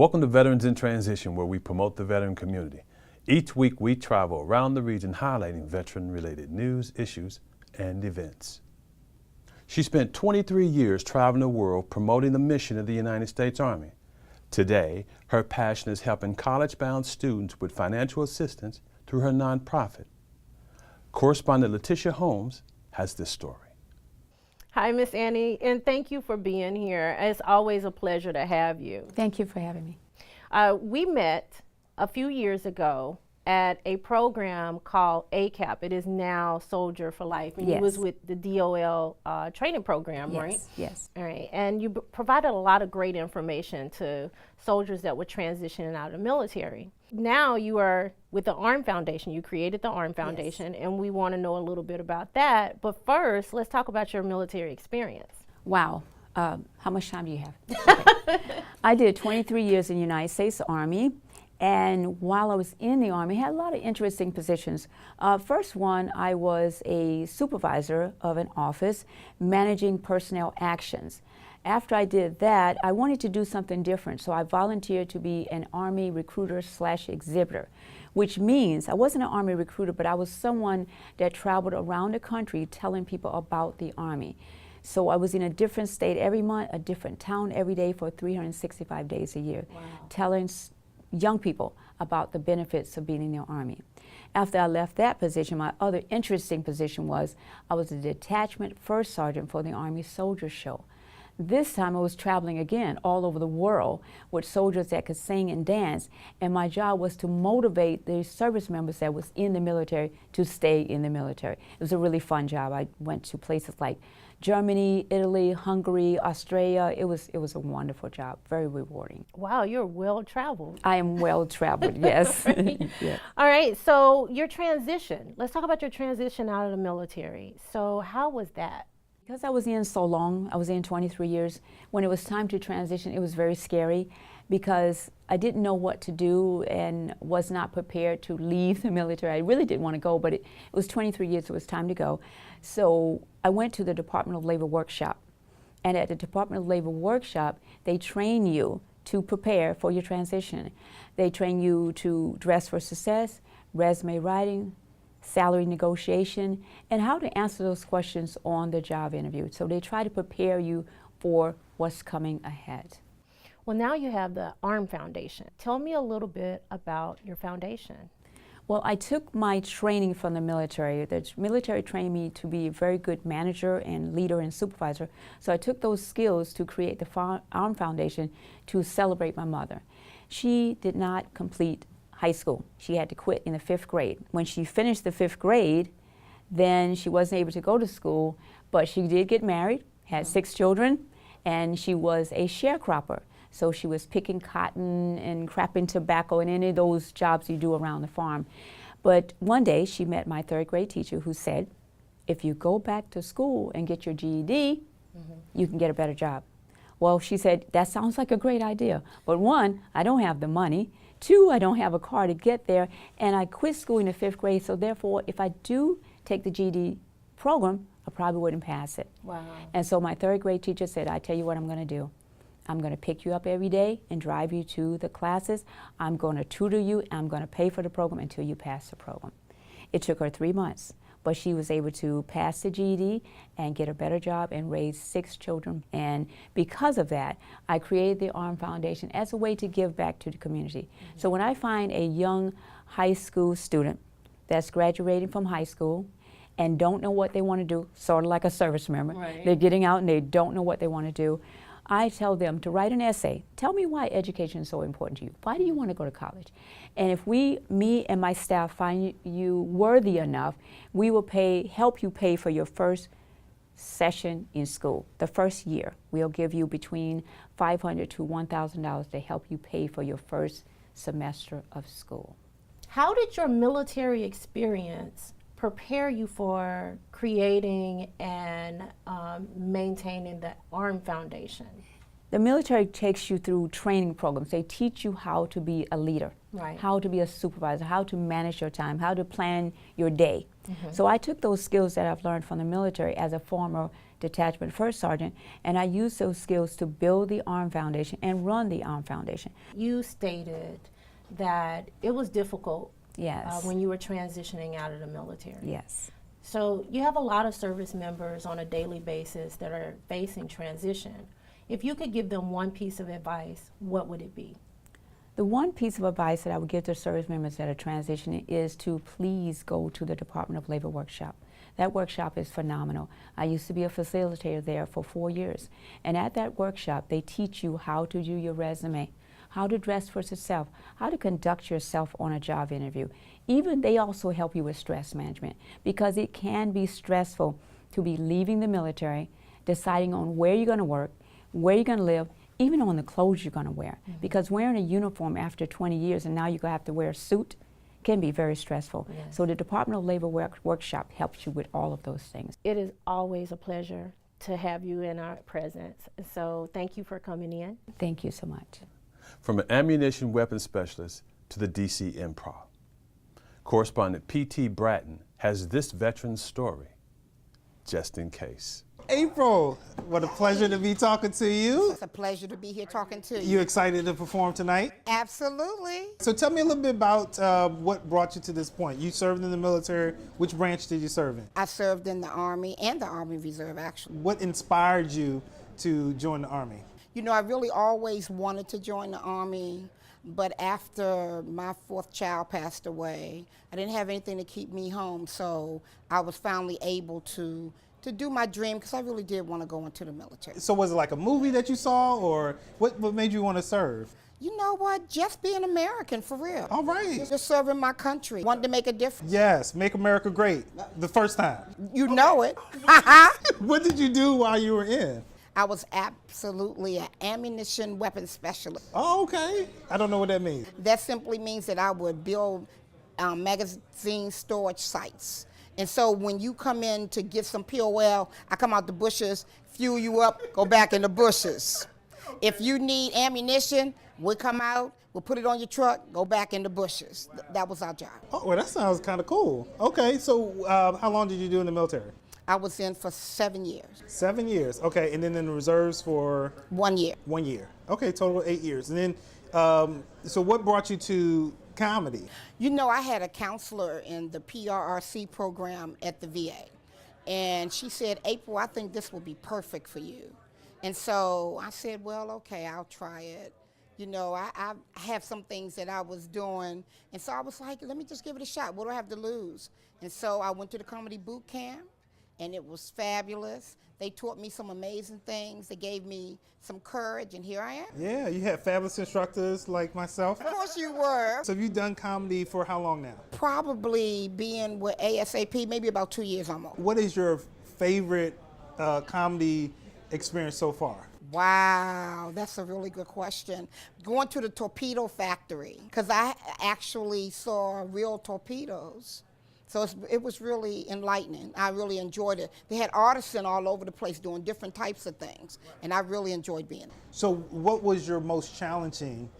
Welcome to Veterans in Transition, where we promote the veteran community. Each week we travel around the region highlighting veteran-related news, issues, and events. She spent 23 years traveling the world promoting the mission of the United States Army. Today, her passion is helping college-bound students with financial assistance through her nonprofit. Correspondent Latisha Holmes has this story. Hi, Miss Annie, and thank you for being here. It's always a pleasure to have you. Thank you for having me. We met a few years ago at a program called ACAP. It is now Soldier for Life. And Yes. you was with the DOL training program, Yes, right? yes. All right, and you provided a lot of great information to soldiers that were transitioning out of the military. Now you are with the ARM Foundation. You created the ARM Foundation, and we want to know a little bit about that. But first, let's talk about your military experience. Wow. How much time do you have? Okay. I did 23 years in the United States Army. And while I was in the Army, I had a lot of interesting positions. First one, I was a supervisor of an office managing personnel actions. After I did that, I wanted to do something different, so I volunteered to be an Army recruiter/exhibitor, which means I wasn't an Army recruiter, but I was someone that traveled around the country telling people about the Army. So I was in a different state every month, a different town every day for 365 days a year, Wow. telling young people about the benefits of being in the Army. After I left that position, my other interesting position was I was a detachment first sergeant for the Army Soldier Show. This time I was traveling again all over the world with soldiers that could sing and dance, and my job was to motivate the service members that was in the military to stay in the military. It was a really fun job. I went to places like Germany, Italy, Hungary, Australia. It was a wonderful job, very rewarding. Wow, you're well-traveled. I am well-traveled, yes. Yeah. All right, so your transition. Let's talk about your transition out of the military. So how was that? Because I was in so long, I was in 23 years, when it was time to transition, it was very scary because I didn't know what to do and was not prepared to leave the military. I really didn't want to go, but it was 23 years, so it was time to go. So I went to the Department of Labor workshop. And at the Department of Labor workshop, they train you to prepare for your transition. They train you to dress for success, resume writing, salary negotiation, and how to answer those questions on the job interview. So they try to prepare you for what's coming ahead. Well, now you have the ARM Foundation. Tell me a little bit about your foundation. Well, I took my training from the military. The military trained me to be a very good manager and leader and supervisor. So I took those skills to create the ARM Foundation to celebrate my mother. She did not complete high school. She had to quit in the 5th grade. When she finished the 5th grade, then she wasn't able to go to school, but she did get married, had 6 children, and she was a sharecropper. So she was picking cotton and crapping tobacco and any of those jobs you do around the farm. But one day she met my 3rd grade teacher who said, if you go back to school and get your GED, you can get a better job. Well, she said, that sounds like a great idea. But 1, I don't have the money. 2, I don't have a car to get there, and I quit school in the 5th grade, so therefore, if I do take the GED program, I probably wouldn't pass it. Wow. And so my 3rd grade teacher said, I tell you what I'm going to do. I'm going to pick you up every day and drive you to the classes. I'm going to tutor you, and I'm going to pay for the program until you pass the program. It took her 3 months, but she was able to pass the GED and get a better job and raise 6 children. And because of that, I created the ARM Foundation as a way to give back to the community. So when I find a young high school student that's graduating from high school and don't know what they want to do, sort of like a service member, Right. They're getting out and they don't know what they want to do, I tell them to write an essay. Tell me why education is so important to you. Why do you want to go to college? And if me and my staff find you worthy enough, we will help you pay for your first session in school, the first year. We'll give you between $500 to $1,000 to help you pay for your first semester of school. How did your military experience prepare you for creating and maintaining the ARM Foundation? The military takes you through training programs. They teach you how to be a leader, Right. how to be a supervisor, how to manage your time, how to plan your day. So I took those skills that I've learned from the military as a former detachment first sergeant, and I used those skills to build the Armed Foundation and run the Armed Foundation. You stated that it was difficult Yes. when you were transitioning out of the military. Yes. So you have a lot of service members on a daily basis that are facing transition. If you could give them one piece of advice, what would it be? The one piece of advice that I would give to service members that are transitioning is to please go to the Department of Labor workshop. That workshop is phenomenal. I used to be a facilitator there for 4 years. And at that workshop, they teach you how to do your resume, how to dress for yourself, how to conduct yourself on a job interview. Even they also help you with stress management, because it can be stressful to be leaving the military, deciding on where you're going to work, where you're going to live, even on the clothes you're going to wear. Because wearing a uniform after 20 years and now you're going to have to wear a suit can be very stressful. Yes. So the Department of Labor workshop helps you with all of those things. It is always a pleasure to have you in our presence. So thank you for coming in. Thank you so much. From an ammunition weapons specialist to the DC Improv, correspondent P.T. Bratton has this veteran's story, just in case. April, what a pleasure to be talking to you. It's a pleasure to be here talking to you. You excited to perform tonight? Absolutely. So tell me a little bit about what brought you to this point. You served in the military. Which branch did you serve in? I served in the Army and the Army Reserve, actually. What inspired you to join the Army? You know, I really always wanted to join the Army, but after my 4th child passed away, I didn't have anything to keep me home, so I was finally able to do my dream, because I really did want to go into the military. So was it like a movie that you saw, or what made you want to serve? You know what? Just being American, for real. All right. Just serving my country. Wanted to make a difference. Yes, make America great, the first time. You know it. What did you do while you were in? I was absolutely an ammunition weapons specialist. Oh, okay. I don't know what that means. That simply means that I would build magazine storage sites. And so when you come in to get some POL, I come out the bushes, fuel you up, go back in the bushes. If you need ammunition, we'll come out, we'll put it on your truck, go back in the bushes. That was our job. Oh, well, that sounds kind of cool. Okay, so how long did you do in the military? I was in for 7 years. 7 years, okay, and then in the reserves for? 1 year. 1 year. Okay, total 8 years. And then, so what brought you to comedy? You know, I had a counselor in the PRRC program at the VA, and she said, April, I think this will be perfect for you. And so I said, well, okay, I'll try it. You know, I have some things that I was doing, and so I was like, let me just give it a shot. What do I have to lose? And so I went to the comedy boot camp, and it was fabulous. They taught me some amazing things. They gave me some courage, and here I am. Yeah, you had fabulous instructors like myself. Of course you were. So have you done comedy for how long now? Probably being with ASAP, maybe about 2 years almost. What is your favorite comedy experience so far? Wow, that's a really good question. Going to the torpedo factory, because I actually saw real torpedoes. So it was really enlightening. I really enjoyed it. They had artisans all over the place doing different types of things, and I really enjoyed being there. So what was your most challenging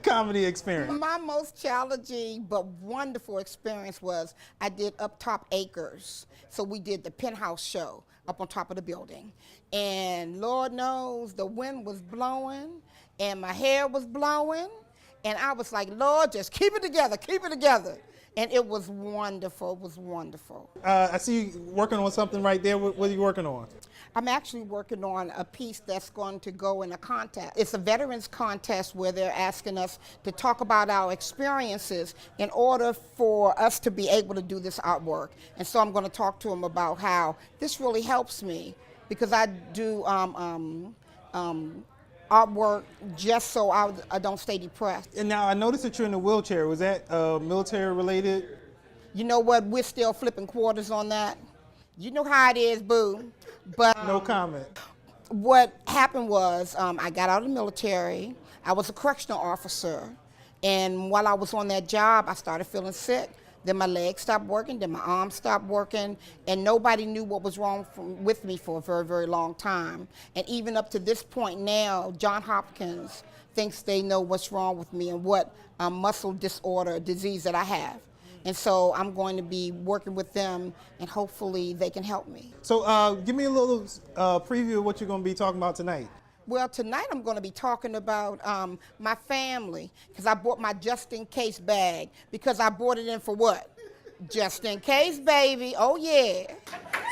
comedy experience? My most challenging but wonderful experience was I did Up Top Acres. So we did the penthouse show up on top of the building. And Lord knows the wind was blowing and my hair was blowing. And I was like, Lord, just keep it together, keep it together. And it was wonderful, it was wonderful. I see you working on something right there. What are you working on? I'm actually working on a piece that's going to go in a contest. It's a veterans contest where they're asking us to talk about our experiences in order for us to be able to do this artwork. And so I'm going to talk to them about how this really helps me, because I do artwork just so I don't stay depressed. And now I noticed that you're in a wheelchair. Was that military related? You know what? We're still flipping quarters on that. You know how it is, boo. But No comment. what happened was I got out of the military. I was a correctional officer. And while I was on that job, I started feeling sick. Then my legs stopped working, then my arms stopped working, and nobody knew what was wrong with me for a very, very long time. And even up to this point now, Johns Hopkins thinks they know what's wrong with me and what muscle disorder, disease that I have. And so I'm going to be working with them, and hopefully they can help me. So give me a little preview of what you're going to be talking about tonight. Well, tonight I'm going to be talking about my family, because I bought my just in case bag, because I bought it in for what? Just in case, baby. Oh, yeah.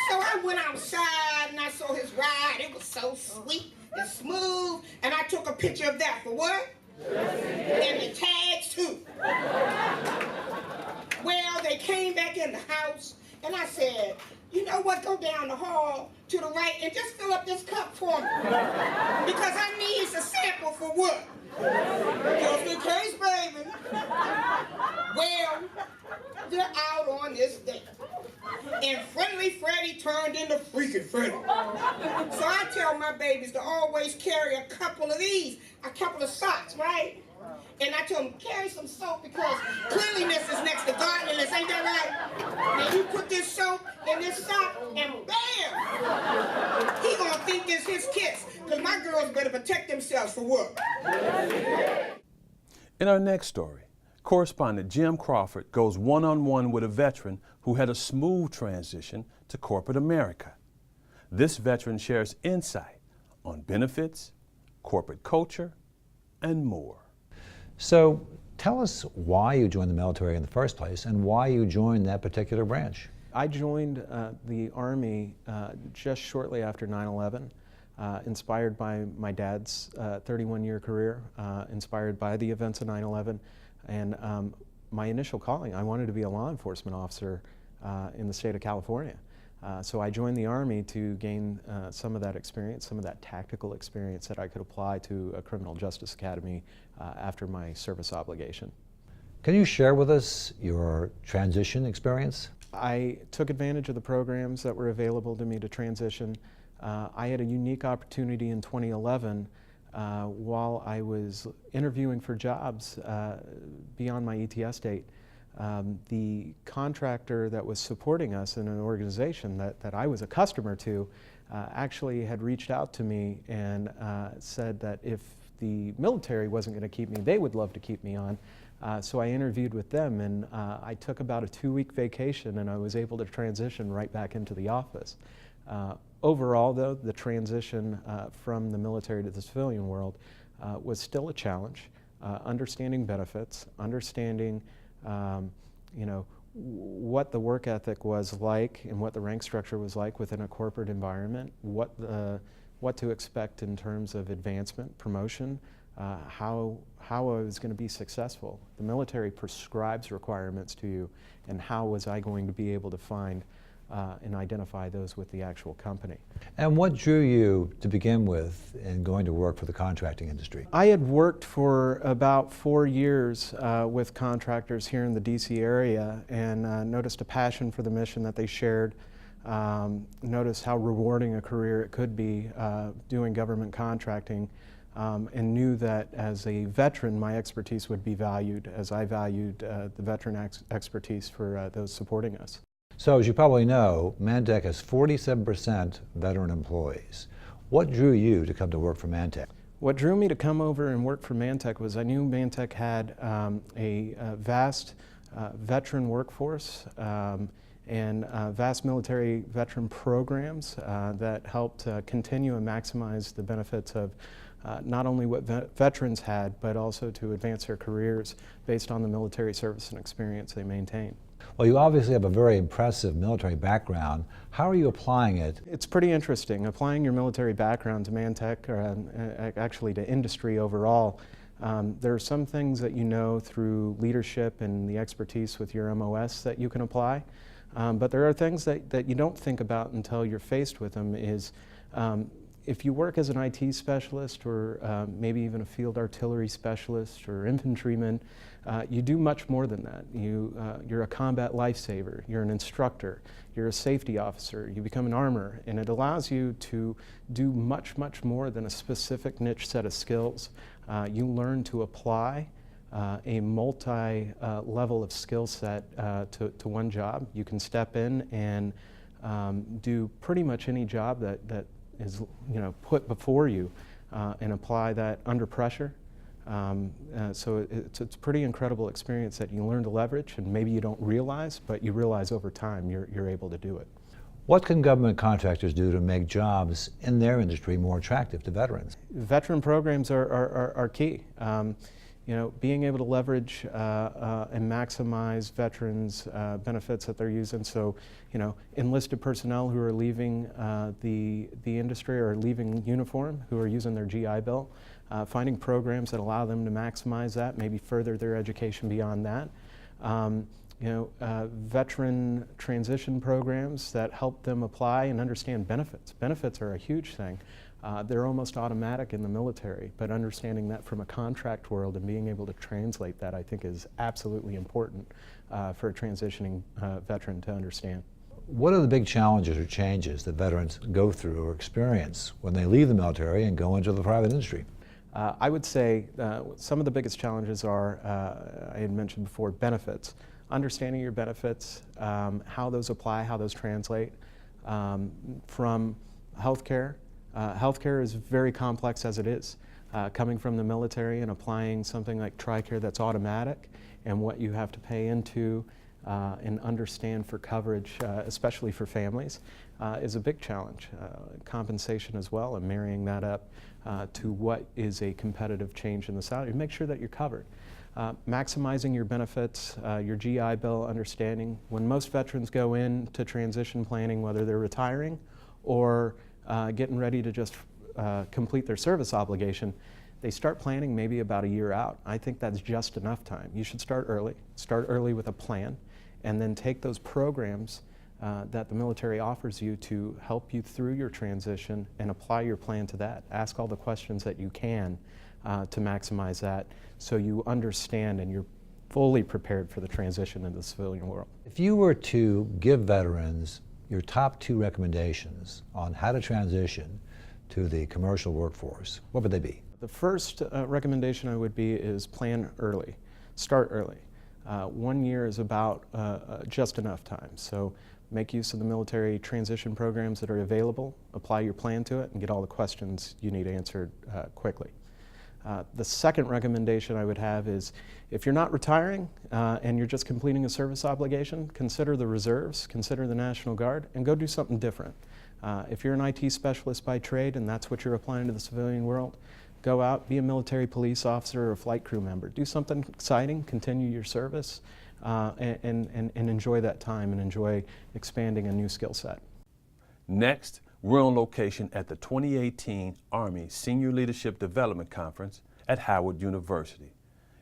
So I went outside and I saw his ride. It was so sweet and smooth, and I took a picture of that for what? And the tags, too. Well, they came back in the house, and I said, you know what, go down the hall to the right and just fill up this cup for me. Because I need a sample for what? Just in case, baby. Well, they're out on this date. And Friendly Freddy turned into Freaking Freddy. So I tell my babies to always carry a couple of these, a couple of socks, right? And I told him, carry some soap because cleanliness is next to godliness, ain't that right? Now you put this soap in this sock and bam! He gonna think it's his kiss, because my girls better protect themselves for what? In our next story, correspondent James Crawford goes one-on-one with a veteran who had a smooth transition to corporate America. This veteran shares insight on benefits, corporate culture, and more. So tell us why you joined the military in the first place and why you joined that particular branch. I joined the Army just shortly after 9/11, inspired by my dad's 31-year career, inspired by the events of 9/11, and my initial calling, I wanted to be a law enforcement officer in the state of California. So I joined the Army to gain some of that experience, some of that tactical experience that I could apply to a criminal justice academy after my service obligation. Can you share with us your transition experience? I took advantage of the programs that were available to me to transition. I had a unique opportunity in 2011 while I was interviewing for jobs beyond my ETS date. The contractor that was supporting us in an organization that I was a customer to actually had reached out to me and said that if the military wasn't going to keep me, they would love to keep me on. So I interviewed with them, and I took about a 2-week vacation, and I was able to transition right back into the office. Overall, though, the transition from the military to the civilian world was still a challenge. Understanding benefits, understanding what the work ethic was like and what the rank structure was like within a corporate environment, what to expect in terms of advancement, promotion, how I was going to be successful. The military prescribes requirements to you, and how was I going to be able to find and identify those with the actual company. And what drew you to begin with in going to work for the contracting industry? I had worked for about 4 years with contractors here in the DC area, and noticed a passion for the mission that they shared, noticed how rewarding a career it could be doing government contracting, and knew that as a veteran my expertise would be valued, as I valued the veteran expertise for those supporting us. So as you probably know, Mantech has 47% veteran employees. What drew you to come to work for Mantech? What drew me to come over and work for Mantech was I knew Mantech had a vast veteran workforce and vast military veteran programs that helped continue and maximize the benefits of not only what veterans had, but also to advance their careers based on the military service and experience they maintain. Well, you obviously have a very impressive military background. How are you applying it? It's pretty interesting. Applying your military background to Mantech, or actually to industry overall, there are some things that you know through leadership and the expertise with your MOS that you can apply, but there are things that you don't think about until you're faced with them. If you work as an IT specialist, or maybe even a field artillery specialist or infantryman, you do much more than that. You're a combat lifesaver, you're an instructor, you're a safety officer, you become an armor, and it allows you to do much, much more than a specific niche set of skills. You learn to apply a multi-level of skill set to one job. You can step in and do pretty much any job that is put before you and apply that under pressure. So it's a pretty incredible experience that you learn to leverage, and maybe you don't realize, but you realize over time you're able to do it. What can government contractors do to make jobs in their industry more attractive to veterans? Veteran programs are key. Being able to leverage and maximize veterans' benefits that they're using. So, enlisted personnel who are leaving the industry or leaving uniform, who are using their GI Bill, finding programs that allow them to maximize that, maybe further their education beyond that. Veteran transition programs that help them apply and understand benefits. Benefits are a huge thing. They're almost automatic in the military, but understanding that from a contract world and being able to translate that, I think, is absolutely important for a transitioning veteran to understand. What are the big challenges or changes that veterans go through or experience when they leave the military and go into the private industry? I would say some of the biggest challenges are, I had mentioned before, benefits. Understanding your benefits, how those apply, how those translate. From healthcare. Healthcare is very complex as it is. Coming from the military and applying something like TRICARE that's automatic, and what you have to pay into and understand for coverage, especially for families, is a big challenge. Compensation as well, and marrying that up to what is a competitive change in the salary. Make sure that you're covered. Maximizing your benefits, your GI Bill understanding. When most veterans go into transition planning, whether they're retiring or getting ready to just complete their service obligation, they start planning maybe about a year out. I think that's just enough time. You should start early with a plan, and then take those programs that the military offers you to help you through your transition and apply your plan to that. Ask all the questions that you can to maximize that, so you understand and you're fully prepared for the transition into the civilian world. If you were to give veterans your top 2 recommendations on how to transition to the commercial workforce, what would they be? The first recommendation I would be is plan early, start early. 1 year is about just enough time. So make use of the military transition programs that are available, apply your plan to it, and get all the questions you need answered quickly. The second recommendation I would have is, if you're not retiring and you're just completing a service obligation, consider the reserves, consider the National Guard, and go do something different. If you're an IT specialist by trade and that's what you're applying to the civilian world, go out, be a military police officer or a flight crew member. Do something exciting, continue your service, and enjoy that time and enjoy expanding a new skill set. Next, we're on location at the 2018 Army Senior Leadership Development Conference at Howard University.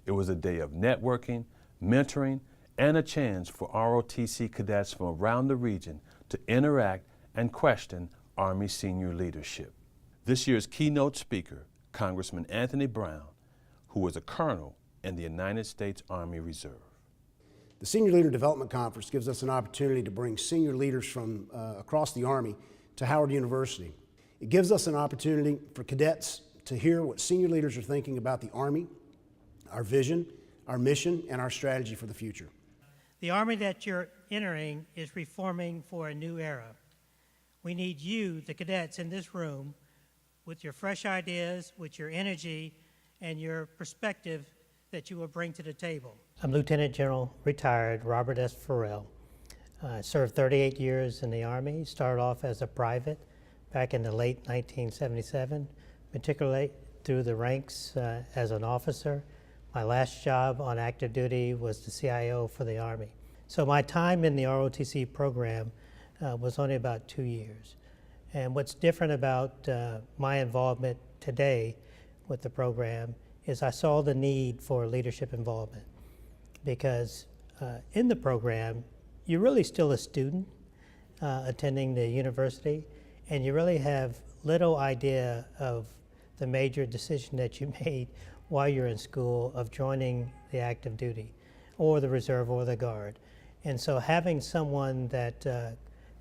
It was a day of networking, mentoring, and a chance for ROTC cadets from around the region to interact and question Army senior leadership. This year's keynote speaker, Congressman Anthony Brown, who was a colonel in the United States Army Reserve. The Senior Leader Development Conference gives us an opportunity to bring senior leaders from across the Army to Howard University. It gives us an opportunity for cadets to hear what senior leaders are thinking about the Army, our vision, our mission, and our strategy for the future. The Army that you're entering is reforming for a new era. We need you, the cadets in this room, with your fresh ideas, with your energy, and your perspective that you will bring to the table. I'm Lieutenant General retired Robert S. Farrell. I served 38 years in the Army, started off as a private back in the late 1977, particularly through the ranks as an officer. My last job on active duty was the CIO for the Army. So my time in the ROTC program was only about 2 years. And what's different about my involvement today with the program is I saw the need for leadership involvement, because in the program, you're really still a student attending the university, and you really have little idea of the major decision that you made while you're in school of joining the active duty or the reserve or the guard. And so having someone that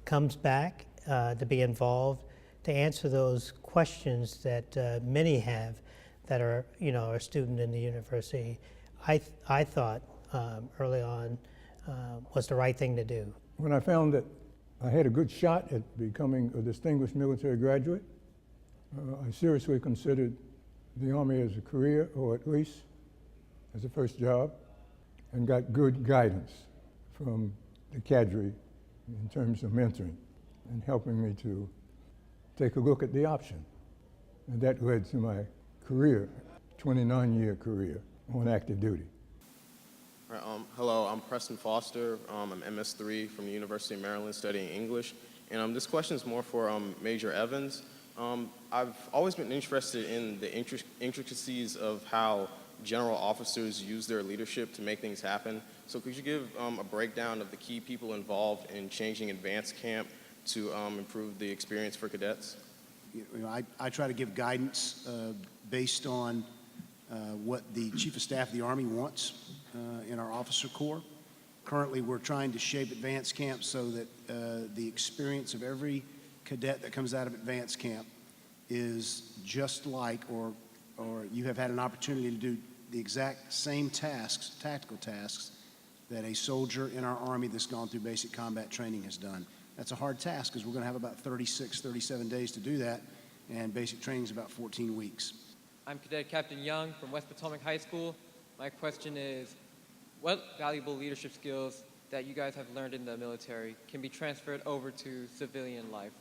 comes back to be involved, to answer those questions that many have that are, a student in the university, I thought early on was the right thing to do. When I found that I had a good shot at becoming a distinguished military graduate, I seriously considered the Army as a career, or at least as a first job, and got good guidance from the cadre in terms of mentoring and helping me to take a look at the option. And that led to my career, 29-year career on active duty. Hello, I'm Preston Foster. I'm MS3 from the University of Maryland studying English. And this question is more for Major Evans. I've always been interested in the intricacies of how general officers use their leadership to make things happen. So could you give a breakdown of the key people involved in changing advanced camp to improve the experience for cadets? I try to give guidance based on what the Chief of Staff of the Army wants in our officer corps. Currently, we're trying to shape advanced camp so that the experience of every cadet that comes out of advanced camp is just like, or you have had an opportunity to do the exact same tasks, tactical tasks, that a soldier in our Army that's gone through basic combat training has done. That's a hard task because we're going to have about 36, 37 days to do that, and basic training is about 14 weeks. I'm Cadet Captain Young from West Potomac High School. My question is, what valuable leadership skills that you guys have learned in the military can be transferred over to civilian life?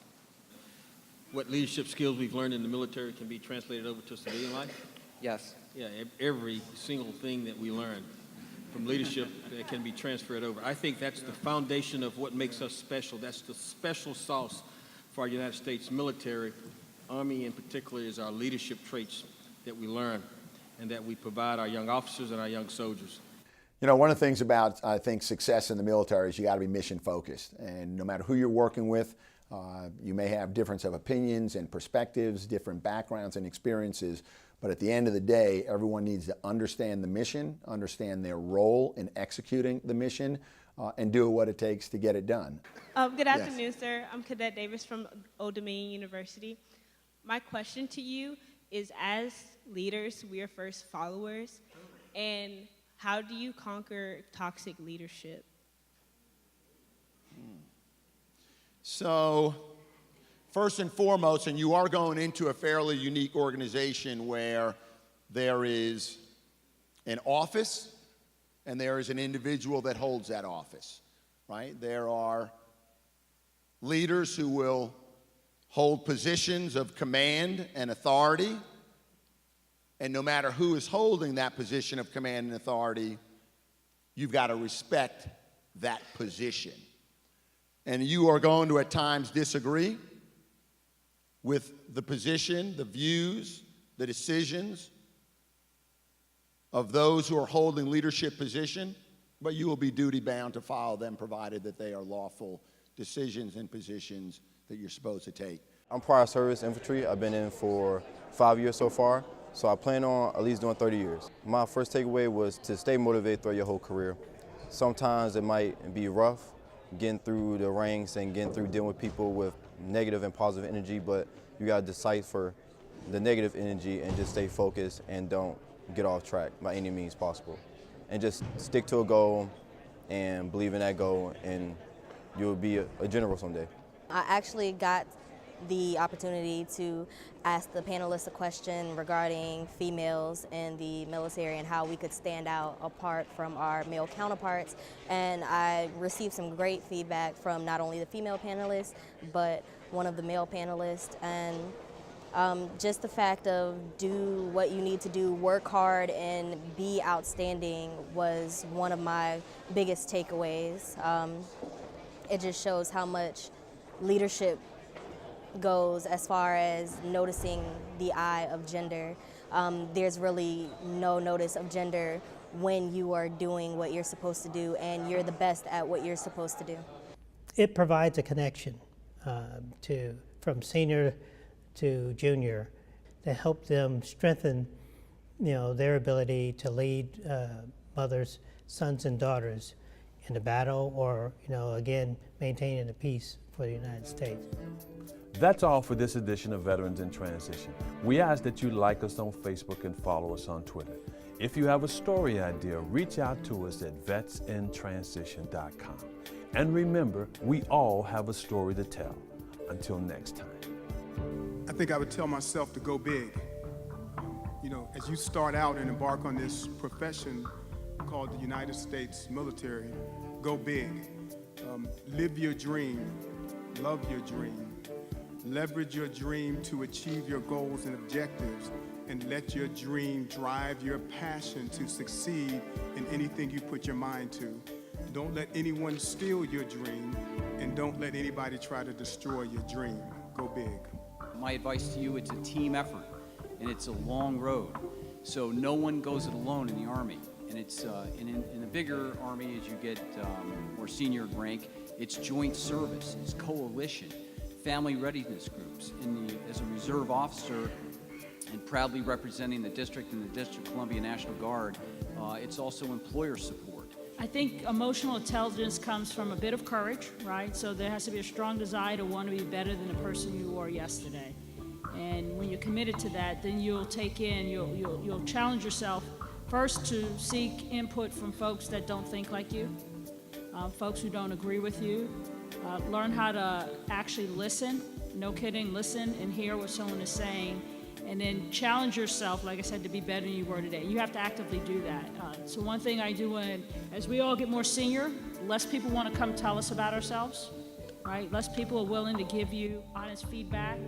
What leadership skills we've learned in the military can be translated over to civilian life? Yes. Yeah, every single thing that we learn from leadership that can be transferred over. I think that's the foundation of what makes us special. That's the special sauce for our United States military. Army in particular is our leadership traits that we learn and that we provide our young officers and our young soldiers. You know, one of the things about, I think, success in the military is you got to be mission focused. And no matter who you're working with, you may have difference of opinions and perspectives, different backgrounds and experiences, but at the end of the day, everyone needs to understand the mission, understand their role in executing the mission, and do what it takes to get it done. Good afternoon, sir. I'm Cadet Davis from Old Dominion University. My question to you is, as leaders, we are first followers, and how do you conquer toxic leadership? So, first and foremost, and you are going into a fairly unique organization where there is an office and there is an individual that holds that office, right? There are leaders who will hold positions of command and authority, and no matter who is holding that position of command and authority, you've got to respect that position. And you are going to at times disagree with the position, the views, the decisions of those who are holding leadership position, but you will be duty bound to follow them provided that they are lawful decisions and positions that you're supposed to take. I'm prior service infantry. I've been in for 5 years so far, so I plan on at least doing 30 years. My first takeaway was to stay motivated throughout your whole career. Sometimes it might be rough, getting through the ranks and getting through dealing with people with negative and positive energy, but you gotta decipher the negative energy and just stay focused and don't get off track by any means possible. And just stick to a goal and believe in that goal, and you'll be a general someday. I actually got the opportunity to ask the panelists a question regarding females in the military and how we could stand out apart from our male counterparts. And I received some great feedback from not only the female panelists, but one of the male panelists. And just the fact of do what you need to do, work hard, and be outstanding was one of my biggest takeaways. It just shows how much leadership goes as far as noticing the eye of gender. There's really no notice of gender when you are doing what you're supposed to do and you're the best at what you're supposed to do. It provides a connection from senior to junior to help them strengthen, their ability to lead mothers, sons, and daughters in the battle, or again, maintaining the peace for the United States. That's all for this edition of Veterans in Transition. We ask that you like us on Facebook and follow us on Twitter. If you have a story idea, reach out to us at VetsInTransition.com. And remember, we all have a story to tell. Until next time. I think I would tell myself to go big. You know, as you start out and embark on this profession called the United States military, go big. Live your dream, love your dream, leverage your dream to achieve your goals and objectives, and let your dream drive your passion to succeed in anything you put your mind to. Don't let anyone steal your dream, and don't let anybody try to destroy your dream. Go big. My advice to you, it's a team effort, and it's a long road. So no one goes it alone in the Army. And it's in a bigger Army, as you get more senior rank, it's joint service, it's coalition, family readiness groups. As a reserve officer and proudly representing the district and the District of Columbia National Guard, it's also employer support. I think emotional intelligence comes from a bit of courage, right? So there has to be a strong desire to want to be better than the person you were yesterday. And when you're committed to that, then you'll you'll challenge yourself first to seek input from folks that don't think like you, folks who don't agree with you. Learn how to actually listen, no kidding, listen and hear what someone is saying, and then challenge yourself, like I said, to be better than you were today. You have to actively do that. So one thing I do as we all get more senior, less people want to come tell us about ourselves, right? Less people are willing to give you honest feedback.